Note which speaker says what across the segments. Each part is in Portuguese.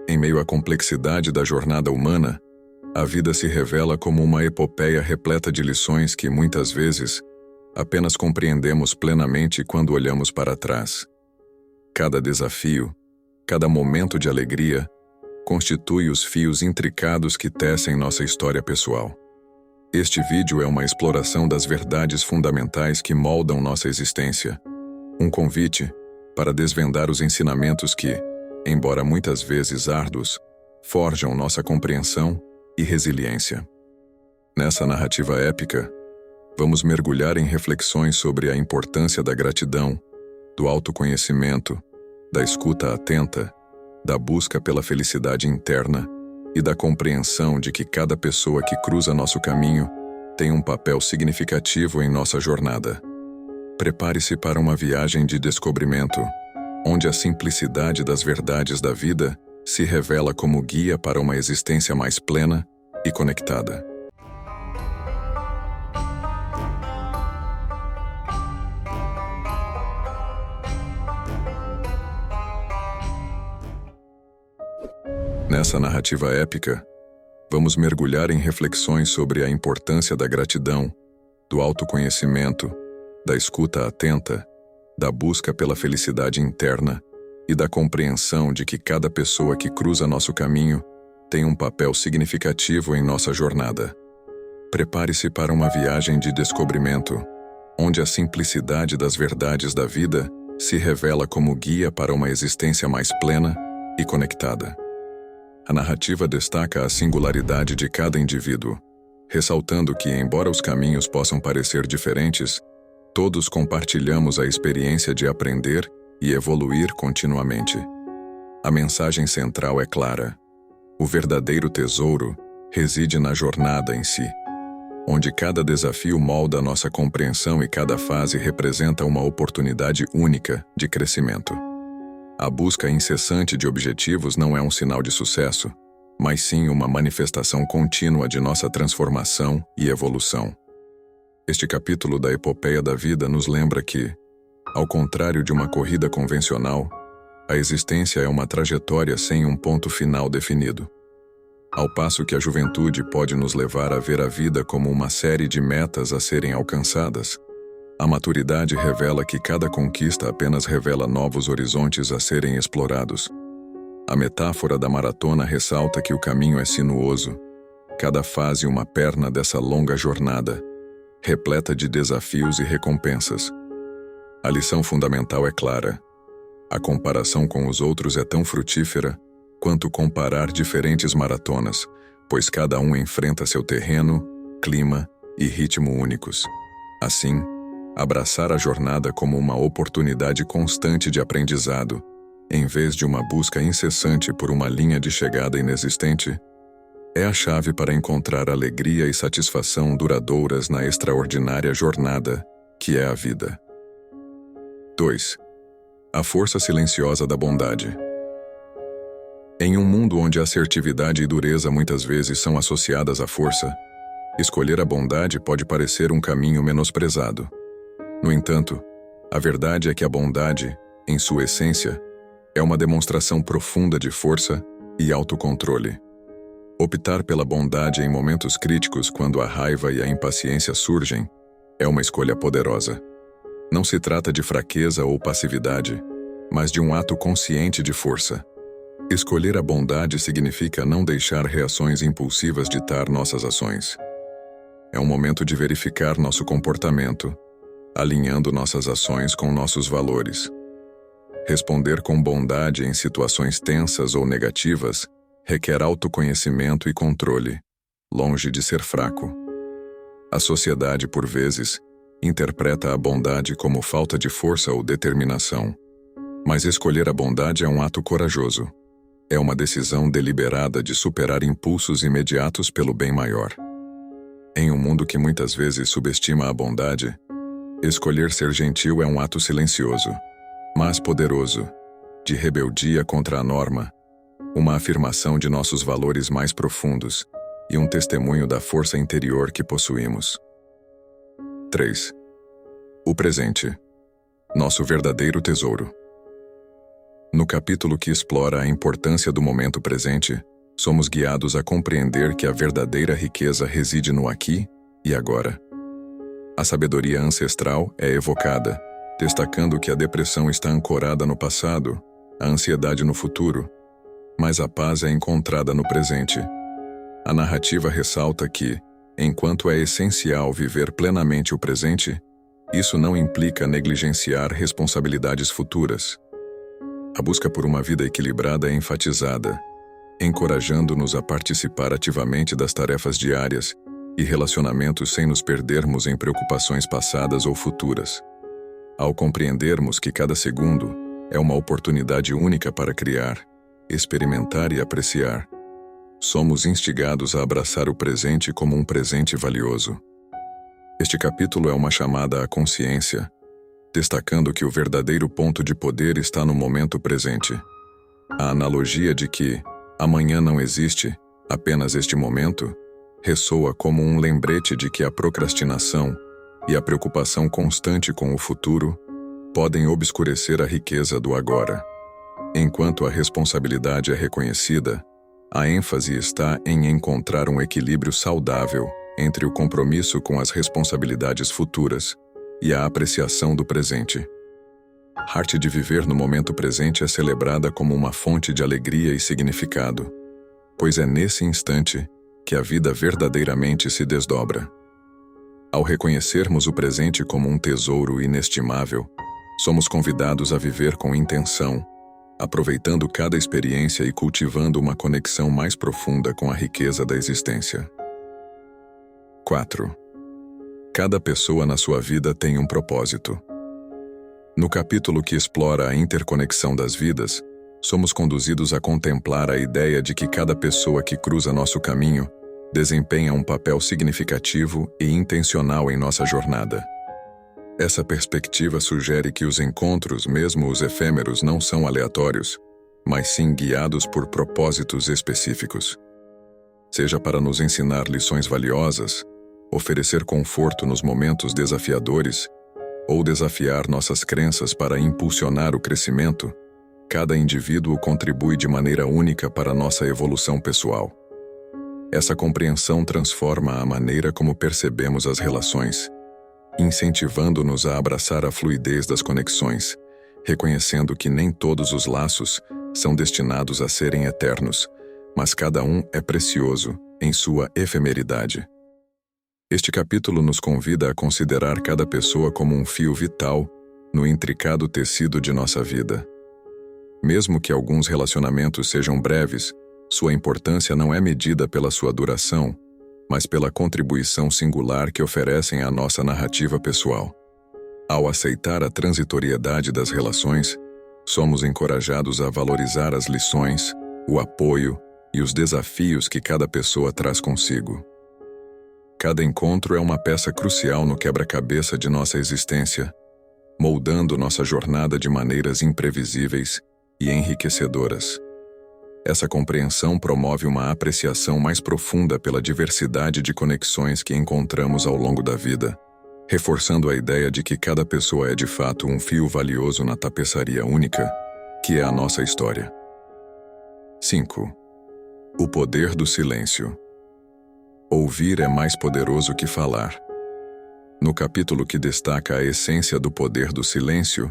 Speaker 1: Em meio à complexidade da jornada humana, a vida se revela como uma epopeia repleta de lições que, muitas vezes, apenas compreendemos plenamente quando olhamos para trás. Cada desafio, cada momento de alegria, constitui os fios intricados que tecem nossa história pessoal. Este vídeo é uma exploração das verdades fundamentais que moldam nossa existência. Um convite para desvendar os ensinamentos que, embora muitas vezes árduos, forjam nossa compreensão e resiliência. Nessa narrativa épica, vamos mergulhar em reflexões sobre a importância da gratidão, do autoconhecimento, da escuta atenta, da busca pela felicidade interna e da compreensão de que cada pessoa que cruza nosso caminho tem um papel significativo em nossa jornada. Prepare-se para uma viagem de descobrimento, onde a simplicidade das verdades da vida se revela como guia para uma existência mais plena e conectada. Nessa narrativa épica, vamos mergulhar em reflexões sobre a importância da gratidão, do autoconhecimento, da escuta atenta, da busca pela felicidade interna e da compreensão de que cada pessoa que cruza nosso caminho tem um papel significativo em nossa jornada. Prepare-se para uma viagem de descobrimento, onde a simplicidade das verdades da vida se revela como guia para uma existência mais plena e conectada. A narrativa destaca a singularidade de cada indivíduo, ressaltando que, embora os caminhos possam parecer diferentes, todos compartilhamos a experiência de aprender e evoluir continuamente. A mensagem central é clara: o verdadeiro tesouro reside na jornada em si, onde cada desafio molda nossa compreensão e cada fase representa uma oportunidade única de crescimento. A busca incessante de objetivos não é um sinal de sucesso, mas sim uma manifestação contínua de nossa transformação e evolução. Este capítulo da epopeia da vida nos lembra que, ao contrário de uma corrida convencional, a existência é uma trajetória sem um ponto final definido. Ao passo que a juventude pode nos levar a ver a vida como uma série de metas a serem alcançadas, a maturidade revela que cada conquista apenas revela novos horizontes a serem explorados. A metáfora da maratona ressalta que o caminho é sinuoso, cada fase uma perna dessa longa jornada, repleta de desafios e recompensas. A lição fundamental é clara: a comparação com os outros é tão frutífera quanto comparar diferentes maratonas, pois cada um enfrenta seu terreno, clima e ritmo únicos. Assim, abraçar a jornada como uma oportunidade constante de aprendizado, em vez de uma busca incessante por uma linha de chegada inexistente, é a chave para encontrar alegria e satisfação duradouras na extraordinária jornada que é a vida. 2. A força silenciosa da bondade. Em um mundo onde assertividade e dureza muitas vezes são associadas à força, escolher a bondade pode parecer um caminho menosprezado. No entanto, a verdade é que a bondade, em sua essência, é uma demonstração profunda de força e autocontrole. Optar pela bondade em momentos críticos, quando a raiva e a impaciência surgem, é uma escolha poderosa. Não se trata de fraqueza ou passividade, mas de um ato consciente de força. Escolher a bondade significa não deixar reações impulsivas ditar nossas ações. É um momento de verificar nosso comportamento, alinhando nossas ações com nossos valores. Responder com bondade em situações tensas ou negativas requer autoconhecimento e controle, longe de ser fraco. A sociedade, por vezes, interpreta a bondade como falta de força ou determinação, mas escolher a bondade é um ato corajoso. É uma decisão deliberada de superar impulsos imediatos pelo bem maior. Em um mundo que muitas vezes subestima a bondade, escolher ser gentil é um ato silencioso, mas poderoso, de rebeldia contra a norma, uma afirmação de nossos valores mais profundos e um testemunho da força interior que possuímos. 3. O presente. Nosso verdadeiro tesouro. No capítulo que explora a importância do momento presente, somos guiados a compreender que a verdadeira riqueza reside no aqui e agora. A sabedoria ancestral é evocada, destacando que a depressão está ancorada no passado, a ansiedade no futuro, mas a paz é encontrada no presente. A narrativa ressalta que, enquanto é essencial viver plenamente o presente, isso não implica negligenciar responsabilidades futuras. A busca por uma vida equilibrada é enfatizada, encorajando-nos a participar ativamente das tarefas diárias e relacionamentos sem nos perdermos em preocupações passadas ou futuras. Ao compreendermos que cada segundo é uma oportunidade única para criar, experimentar e apreciar, somos instigados a abraçar o presente como um presente valioso. Este capítulo é uma chamada à consciência, destacando que o verdadeiro ponto de poder está no momento presente. A analogia de que amanhã não existe, apenas este momento, ressoa como um lembrete de que a procrastinação e a preocupação constante com o futuro podem obscurecer a riqueza do agora. Enquanto a responsabilidade é reconhecida, a ênfase está em encontrar um equilíbrio saudável entre o compromisso com as responsabilidades futuras e a apreciação do presente. A arte de viver no momento presente é celebrada como uma fonte de alegria e significado, pois é nesse instante que a vida verdadeiramente se desdobra. Ao reconhecermos o presente como um tesouro inestimável, somos convidados a viver com intenção, aproveitando cada experiência e cultivando uma conexão mais profunda com a riqueza da existência. 4. Cada pessoa na sua vida tem um propósito. No capítulo que explora a interconexão das vidas, somos conduzidos a contemplar a ideia de que cada pessoa que cruza nosso caminho desempenha um papel significativo e intencional em nossa jornada. Essa perspectiva sugere que os encontros, mesmo os efêmeros, não são aleatórios, mas sim guiados por propósitos específicos. Seja para nos ensinar lições valiosas, oferecer conforto nos momentos desafiadores, ou desafiar nossas crenças para impulsionar o crescimento, cada indivíduo contribui de maneira única para nossa evolução pessoal. Essa compreensão transforma a maneira como percebemos as relações, incentivando-nos a abraçar a fluidez das conexões, reconhecendo que nem todos os laços são destinados a serem eternos, mas cada um é precioso em sua efemeridade. Este capítulo nos convida a considerar cada pessoa como um fio vital no intricado tecido de nossa vida. Mesmo que alguns relacionamentos sejam breves, sua importância não é medida pela sua duração, mas pela contribuição singular que oferecem à nossa narrativa pessoal. Ao aceitar a transitoriedade das relações, somos encorajados a valorizar as lições, o apoio e os desafios que cada pessoa traz consigo. Cada encontro é uma peça crucial no quebra-cabeça de nossa existência, moldando nossa jornada de maneiras imprevisíveis e enriquecedoras. Essa compreensão promove uma apreciação mais profunda pela diversidade de conexões que encontramos ao longo da vida, reforçando a ideia de que cada pessoa é de fato um fio valioso na tapeçaria única, que é a nossa história. 5. O poder do silêncio. Ouvir é mais poderoso que falar. No capítulo que destaca a essência do poder do silêncio,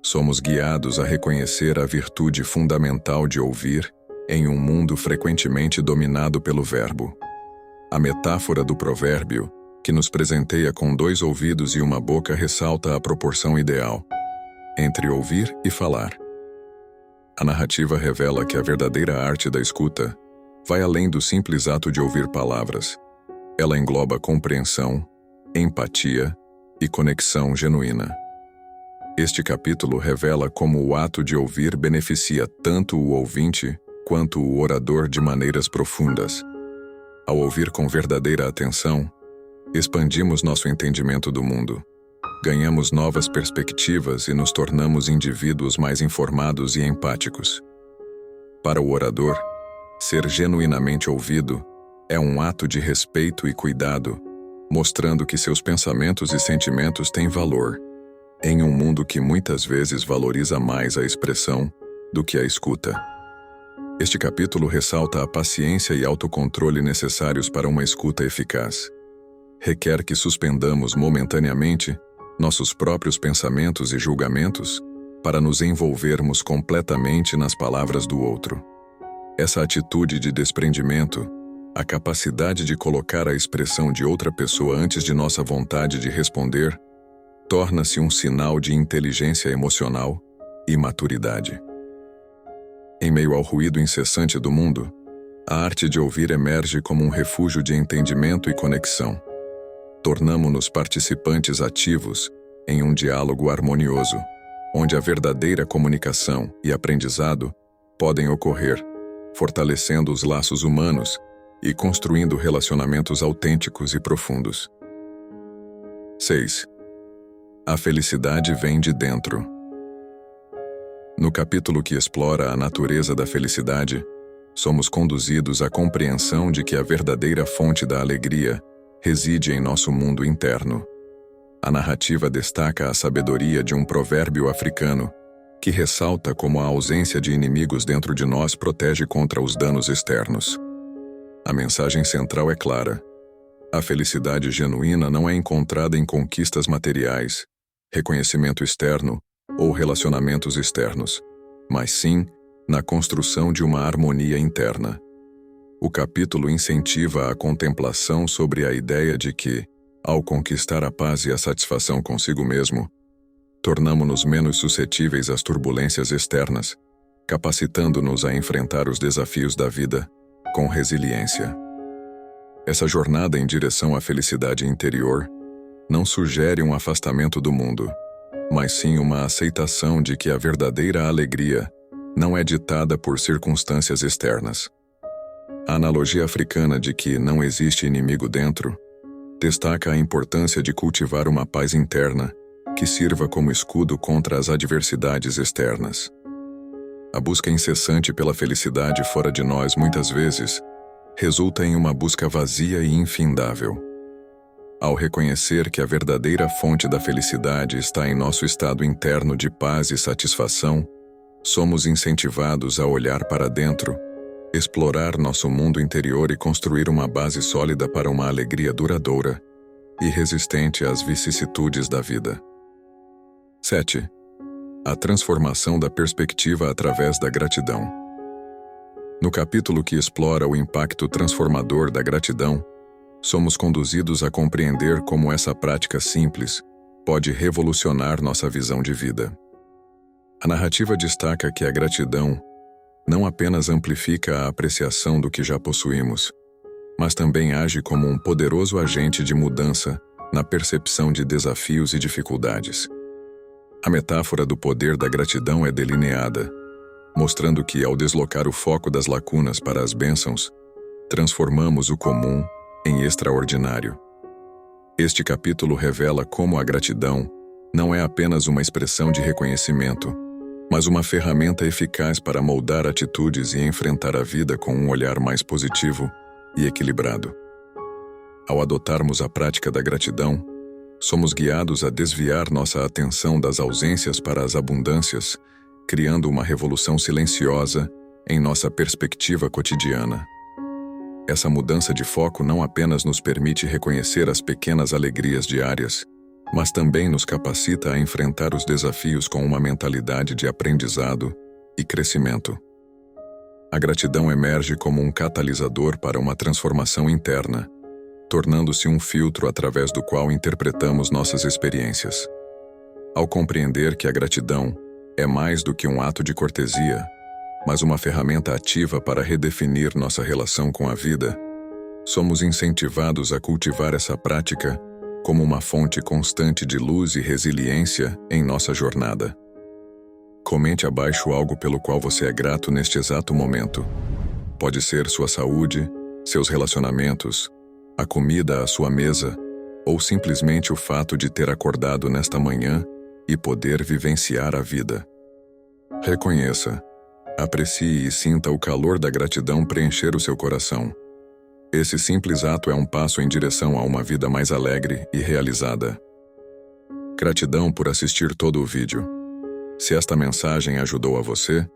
Speaker 1: somos guiados a reconhecer a virtude fundamental de ouvir em um mundo frequentemente dominado pelo verbo. A metáfora do provérbio, que nos presenteia com 2 ouvidos e uma boca, ressalta a proporção ideal entre ouvir e falar. A narrativa revela que a verdadeira arte da escuta vai além do simples ato de ouvir palavras. Ela engloba compreensão, empatia e conexão genuína. Este capítulo revela como o ato de ouvir beneficia tanto o ouvinte quanto o orador de maneiras profundas. Ao ouvir com verdadeira atenção, expandimos nosso entendimento do mundo, ganhamos novas perspectivas e nos tornamos indivíduos mais informados e empáticos. Para o orador, ser genuinamente ouvido é um ato de respeito e cuidado, mostrando que seus pensamentos e sentimentos têm valor, em um mundo que muitas vezes valoriza mais a expressão do que a escuta. Este capítulo ressalta a paciência e autocontrole necessários para uma escuta eficaz. Requer que suspendamos momentaneamente nossos próprios pensamentos e julgamentos para nos envolvermos completamente nas palavras do outro. Essa atitude de desprendimento, a capacidade de colocar a expressão de outra pessoa antes de nossa vontade de responder, torna-se um sinal de inteligência emocional e maturidade. Em meio ao ruído incessante do mundo, a arte de ouvir emerge como um refúgio de entendimento e conexão. Tornamo-nos participantes ativos em um diálogo harmonioso, onde a verdadeira comunicação e aprendizado podem ocorrer, fortalecendo os laços humanos e construindo relacionamentos autênticos e profundos. 6. A felicidade vem de dentro. No capítulo que explora a natureza da felicidade, somos conduzidos à compreensão de que a verdadeira fonte da alegria reside em nosso mundo interno. A narrativa destaca a sabedoria de um provérbio africano, que ressalta como a ausência de inimigos dentro de nós protege contra os danos externos. A mensagem central é clara. A felicidade genuína não é encontrada em conquistas materiais, reconhecimento externo ou relacionamentos externos, mas sim na construção de uma harmonia interna. O capítulo incentiva a contemplação sobre a ideia de que, ao conquistar a paz e a satisfação consigo mesmo, tornamo-nos menos suscetíveis às turbulências externas, capacitando-nos a enfrentar os desafios da vida com resiliência. Essa jornada em direção à felicidade interior não sugere um afastamento do mundo, mas sim uma aceitação de que a verdadeira alegria não é ditada por circunstâncias externas. A analogia africana de que não existe inimigo dentro destaca a importância de cultivar uma paz interna que sirva como escudo contra as adversidades externas. A busca incessante pela felicidade fora de nós muitas vezes resulta em uma busca vazia e infindável. Ao reconhecer que a verdadeira fonte da felicidade está em nosso estado interno de paz e satisfação, somos incentivados a olhar para dentro, explorar nosso mundo interior e construir uma base sólida para uma alegria duradoura e resistente às vicissitudes da vida. 7. A transformação da perspectiva através da gratidão. No capítulo que explora o impacto transformador da gratidão, somos conduzidos a compreender como essa prática simples pode revolucionar nossa visão de vida. A narrativa destaca que a gratidão não apenas amplifica a apreciação do que já possuímos, mas também age como um poderoso agente de mudança na percepção de desafios e dificuldades. A metáfora do poder da gratidão é delineada, mostrando que, ao deslocar o foco das lacunas para as bênçãos, transformamos o comum em extraordinário. Este capítulo revela como a gratidão não é apenas uma expressão de reconhecimento, mas uma ferramenta eficaz para moldar atitudes e enfrentar a vida com um olhar mais positivo e equilibrado. Ao adotarmos a prática da gratidão, somos guiados a desviar nossa atenção das ausências para as abundâncias, criando uma revolução silenciosa em nossa perspectiva cotidiana. Essa mudança de foco não apenas nos permite reconhecer as pequenas alegrias diárias, mas também nos capacita a enfrentar os desafios com uma mentalidade de aprendizado e crescimento. A gratidão emerge como um catalisador para uma transformação interna, tornando-se um filtro através do qual interpretamos nossas experiências. Ao compreender que a gratidão é mais do que um ato de cortesia, mas uma ferramenta ativa para redefinir nossa relação com a vida, somos incentivados a cultivar essa prática como uma fonte constante de luz e resiliência em nossa jornada. Comente abaixo algo pelo qual você é grato neste exato momento. Pode ser sua saúde, seus relacionamentos, a comida à sua mesa, ou simplesmente o fato de ter acordado nesta manhã e poder vivenciar a vida. Reconheça, aprecie e sinta o calor da gratidão preencher o seu coração. Esse simples ato é um passo em direção a uma vida mais alegre e realizada. Gratidão por assistir todo o vídeo. Se esta mensagem ajudou a você,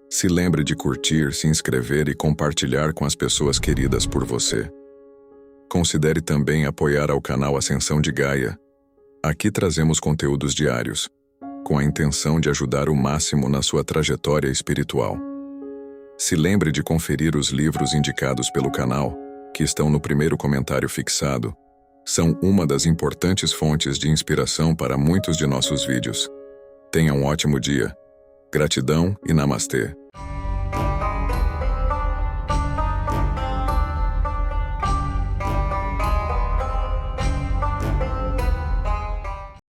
Speaker 1: Se lembre de curtir, se inscrever e compartilhar com as pessoas queridas por você. Considere também apoiar ao canal Ascensão de Gaia. Aqui trazemos conteúdos diários, com a intenção de ajudar o máximo na sua trajetória espiritual. Se lembre de conferir os livros indicados pelo canal, que estão no primeiro comentário fixado. São uma das importantes fontes de inspiração para muitos de nossos vídeos. Tenha um ótimo dia. Gratidão e namastê.